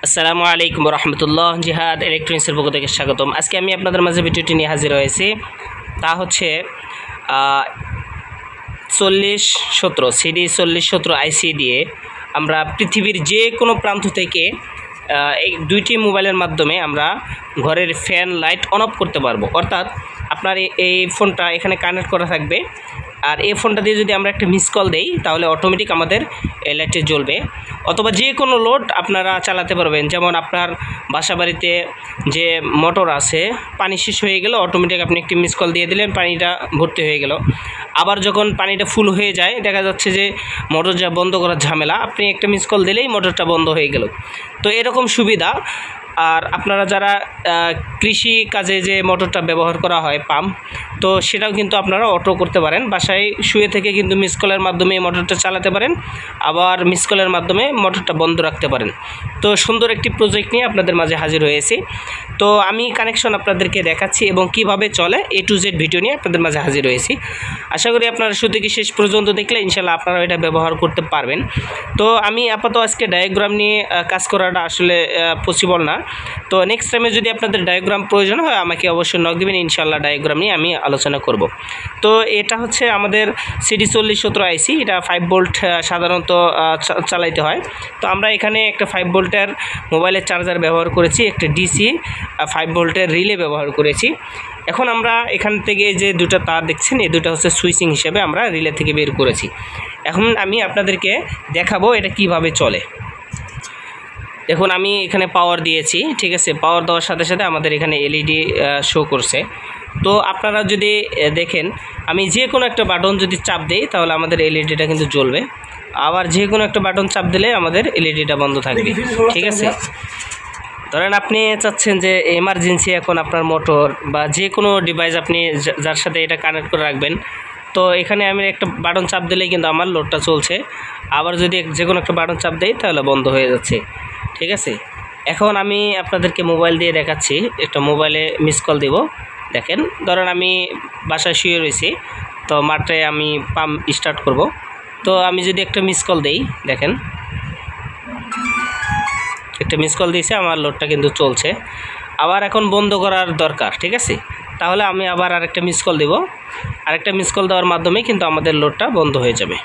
আসসালামু আলাইকুম রহমতুল্লাহ। জিহাদ ইলেকট্রনিক্সের পক্ষ থেকে স্বাগতম। আজকে আমি আপনাদের মাঝে ভিডিওটি নিয়ে হাজির হয়েছি। তা হচ্ছে 4070 সিডি 4070 আইসি দিয়ে আমরা পৃথিবীর যে কোনো প্রান্ত থেকে এই দুইটি মোবাইলের মাধ্যমে আমরা ঘরের ফ্যান লাইট অন অফ করতে পারবো। অর্থাৎ আপনার এই ফোনটা এখানে কানেক্ট করা থাকবে, আর এই ফোনটা দিয়ে যদি আমরা একটা মিস কল দেই তাহলে অটোমেটিক আমাদের লাইটে জ্বলবে। অথবা যে কোনো লোড আপনারা চালাতে পারবেন। যেমন আপনার বাসা বাড়িতে যে মোটর আছে, পানি শেষ হয়ে গেল, অটোমেটিক আপনি একটি মিস কল দিয়ে দিলেন, পানিটা ভর্তি হয়ে গেল। আবার যখন পানিটা ফুল হয়ে যায়, দেখা যাচ্ছে যে মোটর যা বন্ধ করার ঝামেলা, আপনি একটা মিস কল দিলেই মোটরটা বন্ধ হয়ে গেল। তো এরকম সুবিধা। আর আপনারা যারা কৃষি কাজে যে মোটরটা ব্যবহার করা হয় পাম্প, তো সেটাও কিন্তু আপনারা অটো করতে পারেন। বাসায় শুয়ে থেকে কিন্তু মিস কলের মাধ্যমে মোটরটা চালাতে পারেন, আবার মিস কলের মাধ্যমে মোটরটা বন্ধ রাখতে পারেন। তো সুন্দর একটি প্রজেক্ট নিয়ে আপনাদের মাঝে হাজির হয়েছি। তো আমি কানেকশন আপনাদেরকে দেখাচ্ছি এবং কিভাবে চলে A to Z ভিডিও নিয়ে আপনাদের মাঝে হাজির হয়েছি। আশা করি আপনারা শুরু থেকে শেষ পর্যন্ত দেখলে ইনশাল্লাহ আপনারা এটা ব্যবহার করতে পারবেন। তো আমি আপাতত আজকে ডায়াগ্রাম নিয়ে কাজ করাটা আসলে পসিবল না। তো নেক্সট টাইমে যদি আপনাদের ডায়াগ্রাম প্রয়োজন হয় আমাকে অবশ্যই নক দেবেন, ইনশাল্লাহ ডায়াগ্রাম নিয়ে আমি আলোচনা করব। তো এটা হচ্ছে আমাদের সিডি 4070 আইসি। এটা 5 ভোল্ট সাধারণত চালাইতে হয়। তো আমরা এখানে একটা 5 ভোল্টের মোবাইলের চার্জার ব্যবহার করেছি, একটা ডিসি 5 ভোল্টের রিলে ব্যবহার করেছি। এখন আমরা এখান থেকে যে দুটো তার দেখছেন, এই দুটো হচ্ছে সুইচিং হিসেবে আমরা রিলে থেকে বের করেছি। এখন আমি আপনাদেরকে দেখাবো এটা কিভাবে চলে। দেখুন আমি এখানে পাওয়ার দিয়েছি, ঠিক আছে। পাওয়ার দেওয়ার সাথে সাথে আমাদের এখানে এলইডি শো করছে। তো আপনারা যদি দেখেন, আমি যে কোনো একটা বাটন যদি চাপ দিই তাহলে আমাদের এলইডিটা কিন্তু জ্বলবে। আবার যে কোনো একটা বাটন চাপ দিলে আমাদের এলইডিটা বন্ধ থাকবে, ঠিক আছে। ধরেন আপনি চাচ্ছেন যে এমার্জেন্সি এখন আপনার মোটর বা যে কোনো ডিভাইস আপনি যার সাথে এটা কানেক্ট করে রাখবেন, তো এখানে আমি একটা বাটন চাপ দিলেই কিন্তু আমার লোডটা চলছে। আবার যদি যে কোনো একটা বাটন চাপ দিই তাহলে বন্ধ হয়ে যাচ্ছে, ঠিক আছে। এখন আমি আপনাদেরকে মোবাইল দিয়ে দেখাচ্ছি। একটা মোবাইলে মিস কল দেব। দেখেন, ধরেন আমি বাসায় শুয়ে রয়েছি, তো মাঠে আমি পাম্প স্টার্ট করব। তো আমি যদি একটা মিস কল দেই, দেখেন একটা মিস কল দিয়েছে, আমার লোডটা কিন্তু চলছে। আবার এখন বন্ধ করার দরকার, ঠিক আছে। তাহলে আমি আবার আরেকটা মিস কল দেব। আরেকটা মিস কল দেওয়ার মাধ্যমে কিন্তু আমাদের লোডটা বন্ধ হয়ে যাবে।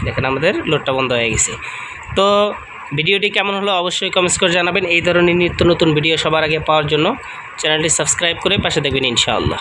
দেখেন আমাদের লোডটা বন্ধ হয়ে গেছে। তো ভিডিওটি কেমন হলো অবশ্যই কমেন্টস করে জানাবেন। এই ধরনের নিত্য নতুন ভিডিও সবার আগে পাওয়ার জন্য চ্যানেলটি সাবস্ক্রাইব করে পাশে দেখবেন ইনশাআল্লাহ।